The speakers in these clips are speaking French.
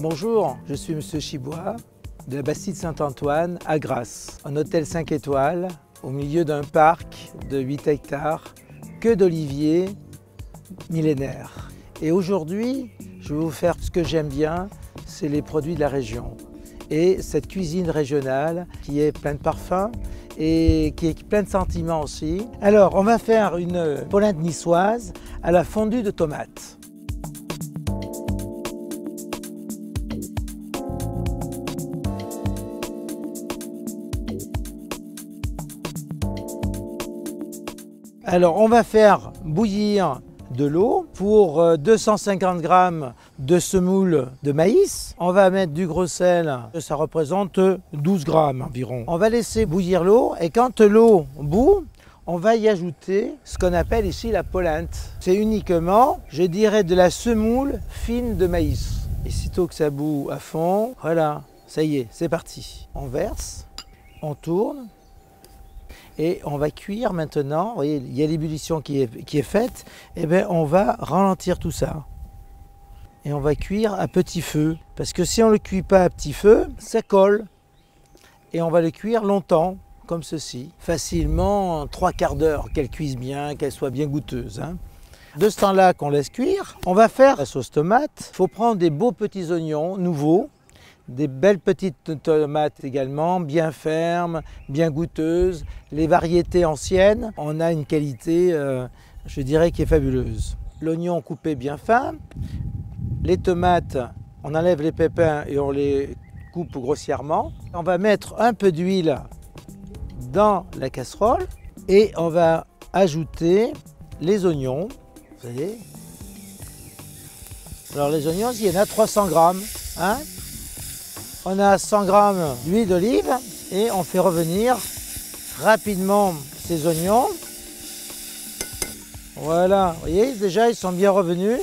Bonjour, je suis Monsieur Chibois de la Bastide Saint-Antoine à Grasse, un hôtel 5 étoiles au milieu d'un parc de 8 hectares, que d'oliviers millénaires. Et aujourd'hui, je vais vous faire ce que j'aime bien, c'est les produits de la région. Et cette cuisine régionale qui est pleine de parfums et qui est pleine de sentiments aussi. Alors, on va faire une polenta niçoise à la fondue de tomates. Alors, on va faire bouillir de l'eau pour 250 g de semoule de maïs. On va mettre du gros sel, ça représente 12 g environ. On va laisser bouillir l'eau et quand l'eau bout, on va y ajouter ce qu'on appelle ici la polenta. C'est uniquement, je dirais, de la semoule fine de maïs. Et sitôt que ça bout à fond, voilà, ça y est, c'est parti. On verse, on tourne. Et on va cuire maintenant, vous voyez, il y a l'ébullition qui est faite, et bien on va ralentir tout ça. Et on va cuire à petit feu, parce que si on ne le cuit pas à petit feu, ça colle. Et on va le cuire longtemps, comme ceci, facilement 3/4 d'heure, qu'elle cuise bien, qu'elle soit bien goûteuse. De ce temps-là qu'on laisse cuire, on va faire la sauce tomate. Il faut prendre des beaux petits oignons nouveaux, des belles petites tomates également, bien fermes, bien goûteuses. Les variétés anciennes, on a une qualité, je dirais, qui est fabuleuse. L'oignon coupé bien fin, les tomates, on enlève les pépins et on les coupe grossièrement. On va mettre un peu d'huile dans la casserole et on va ajouter les oignons. Vous voyez. Alors les oignons, il y en a 300 g. On a 100 g d'huile d'olive et on fait revenir rapidement ces oignons. Voilà, vous voyez, déjà ils sont bien revenus.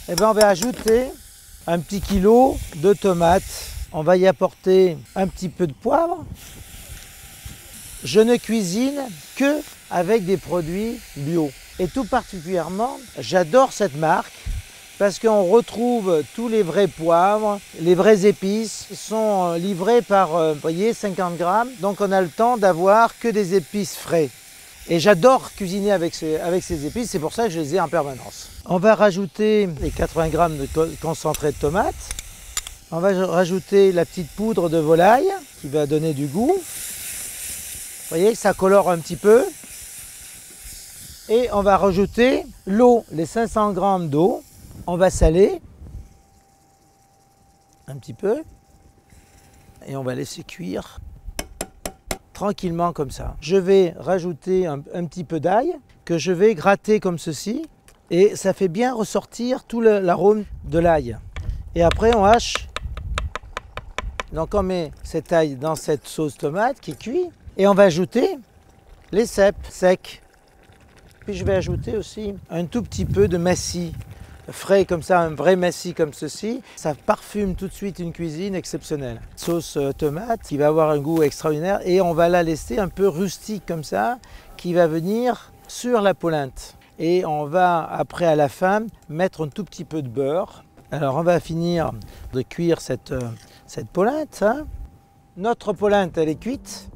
Et bien on va ajouter un petit kilo de tomates. On va y apporter un petit peu de poivre. Je ne cuisine que avec des produits bio. Et tout particulièrement, j'adore cette marque. Parce qu'on retrouve tous les vrais poivres, les vraies épices sont livrés par, vous voyez, 50 g. Donc on a le temps d'avoir que des épices frais. Et j'adore cuisiner avec ces épices, c'est pour ça que je les ai en permanence. On va rajouter les 80 g de concentré de tomate. On va rajouter la petite poudre de volaille qui va donner du goût. Vous voyez, ça colore un petit peu. Et on va rajouter l'eau, les 500 g d'eau. On va saler un petit peu et on va laisser cuire tranquillement comme ça. Je vais rajouter un petit peu d'ail que je vais gratter comme ceci et ça fait bien ressortir tout l'arôme de l'ail. Et après on hache. Donc on met cet ail dans cette sauce tomate qui est cuite et on va ajouter les cèpes secs. Puis je vais ajouter aussi un tout petit peu de massis. Frais comme ça, un vrai massis comme ceci, ça parfume tout de suite une cuisine exceptionnelle. Sauce tomate qui va avoir un goût extraordinaire et on va la laisser un peu rustique comme ça, qui va venir sur la polenta. Et on va après à la fin mettre un tout petit peu de beurre. Alors on va finir de cuire cette polenta. Notre polenta elle est cuite,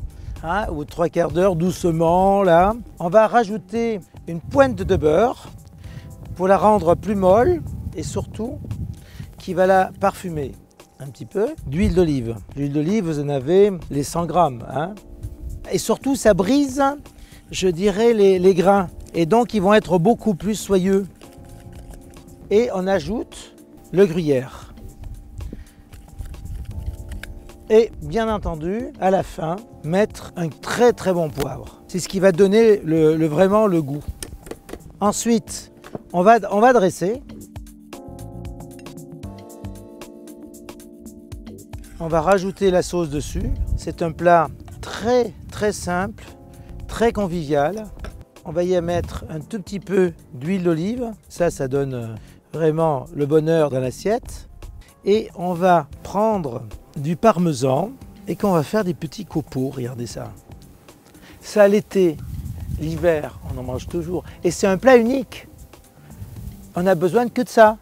au 3/4 d'heure doucement là. On va rajouter une pointe de beurre pour la rendre plus molle et surtout qui va la parfumer un petit peu d'huile d'olive. L'huile d'olive, vous en avez les 100 g. Et surtout, ça brise, je dirais, les grains. Et donc, ils vont être beaucoup plus soyeux. Et on ajoute le gruyère. Et bien entendu, à la fin, mettre un très très bon poivre. C'est ce qui va donner vraiment le goût. Ensuite, on va dresser. On va rajouter la sauce dessus. C'est un plat très très simple, très convivial. On va y mettre un tout petit peu d'huile d'olive. Ça donne vraiment le bonheur dans l'assiette. Et on va prendre du parmesan et qu'on va faire des petits copeaux. Regardez ça. Ça l'été, l'hiver, on en mange toujours. Et c'est un plat unique. On a besoin que de ça.